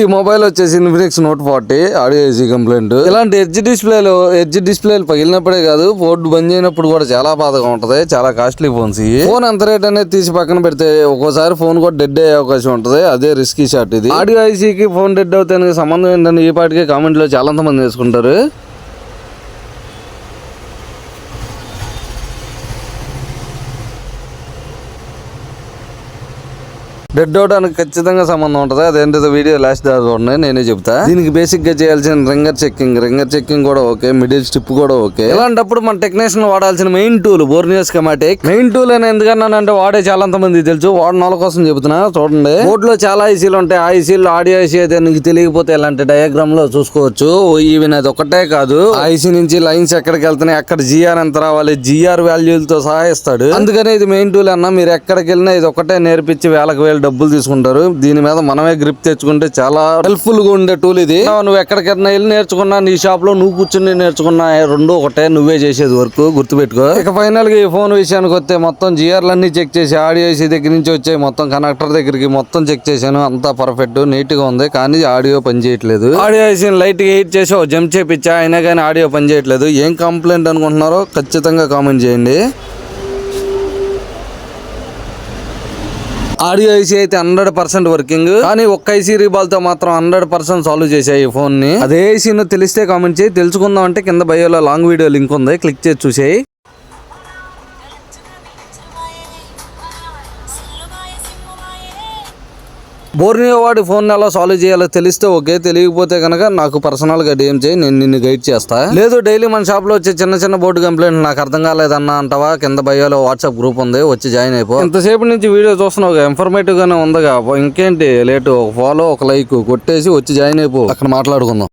ఈ మొబైల్ వచ్చేసి Infinix note 40 audio AC complaint. ఇలాంటి ఎడ్జ్ డిస్ప్లేలు పగిలినప్పుడే కాదు, బోర్డు బంద్ అయినప్పుడు కూడా చాలా బాధగా ఉంటది. చాలా కాస్ట్లీ ఫోన్స్. ఫోన్ ఎంత రేట్ అనేది తీసి పక్కన పెడితే ఒక్కోసారి ఫోన్ కూడా డెడ్ అయ్యే అవకాశం ఉంటది. అదే రిస్కీ షాట్ ఇది. ఆడియో ఐసీకి ఫోన్ డెడ్ అవుతానికి సంబంధం ఏంటని ఈ పాటికి కామెంట్ లో చాలా మంది వేసుకుంటారు. డెడ్ అవడానికి ఖచ్చితంగా సంబంధం ఉంటది. అదేంటో వీడియో లాస్ట్ దాకా చూడండి, నేనే చెప్తా. దీనికి బేసిక్ గా చేయాల్సిన రింగర్ చెక్కింగ్ కూడా ఓకే, మిడిల్ స్టిప్ కూడా ఓకే. ఇలాంటప్పుడు మన టెక్నీషియన్ వాడాల్సిన main tool Borneo schematic. Main tool అని ఎందుకన్నానంటే వాడే చాలా మంది తెలుసు, వాడిన వాళ్ళ కోసం చెబుతున్నా. చూడండి, బోర్డు లో చాలా ఐసీలు ఉంటాయి. ఆ ఐసీలు ఆడియో ఐసీ అయితే నీకు తెలియకపోతే ఇలాంటి డయాగ్రామ్ లో చూసుకోవచ్చు. ఈవెన్ అది ఒకటే కాదు, ఐసీ నుంచి లైన్స్ ఎక్కడికి వెళ్తున్నాయి, అక్కడ జిఆర్ ఎంత రావాలి, జిఆర్ వాల్యూలతో సహా ఇస్తాడు. అందుకనే ఇది మెయిన్ టూల్ అన్నా. మీరు ఎక్కడికి వెళ్ళినా ఇది ఒకటే నేర్పించి వేలకు డబ్బులు తీసుకుంటారు. దీని మీద మనమే గ్రిప్ తెచ్చుకుంటే చాలా హెల్ప్ఫుల్ గా ఉండే టూల్ ఇది. నువ్వు ఎక్కడికైనా వెళ్ళి నేర్చుకున్నా, నీ షాప్ లో నువ్వు కూర్చుని నేర్చుకున్నా, రెండు ఒకటే, నువ్వే చేసేది వర్క్, గుర్తుపెట్టుకో. ఇక ఫైనల్ గా ఈ ఫోన్ విషయానికి వస్తే మొత్తం జిఆర్లన్నీ చెక్ చేసి, ఆడియో ఐసీ దగ్గర నుంచి వచ్చాయి మొత్తం కనెక్టర్ దగ్గరికి మొత్తం చెక్ చేశాను. అంతా పర్ఫెక్ట్ నీట్ గా ఉంది. కానీ ఆడియో పని చేయట్లేదు. ఆడియో ఐసీని లైట్ గా హీట్ చేసి జంప్ చేపించా, అయినా కానీ ఆడియో పని చేయట్లేదు. ఏం కంప్లైంట్ అనుకుంటున్నారో ఖచ్చితంగా కామెంట్ చేయండి. ఆడియో ఐసీ అయితే 100% వర్కింగ్, కానీ ఒక్క ఐసీ రీబాల్ తో మాత్రం 100% సాల్వ్ చేశాయి ఈ ఫోన్ ని. అదే ఐసీనో తెలిస్తే కామెంట్ చేయి. తెలుసుకుందాం అంటే కింద బయోలో లాంగ్ వీడియో లింక్ ఉంది, క్లిక్ చేసి చూసేయి. బోర్నియో వాడి ఫోన్ ఎలా సాల్వ్ చేయాలో తెలిస్తే ఓకే, తెలియకపోతే కనుక నాకు పర్సనల్ గా డిఎం చేయి, నేను నిన్ను గైడ్ చేస్తా. లేదు డైలీ మన షాప్ లో వచ్చే చిన్న బోర్డు కంప్లైంట్ నాకు అర్థం కాలేదన్నా అంటావా, కింద బయోలో వాట్సాప్ గ్రూప్ ఉంది, వచ్చి జాయిన్ అయిపో. ఇంతసేపు నుంచి వీడియో చూస్తున్నావు, ఇన్ఫర్మేటివ్ గానే ఉందిగా. ఇంకేంటి లేటు, ఒక ఫాలో ఒక లైక్ కొట్టేసి వచ్చి జాయిన్ అయిపో, అక్కడ మాట్లాడుకుందాం.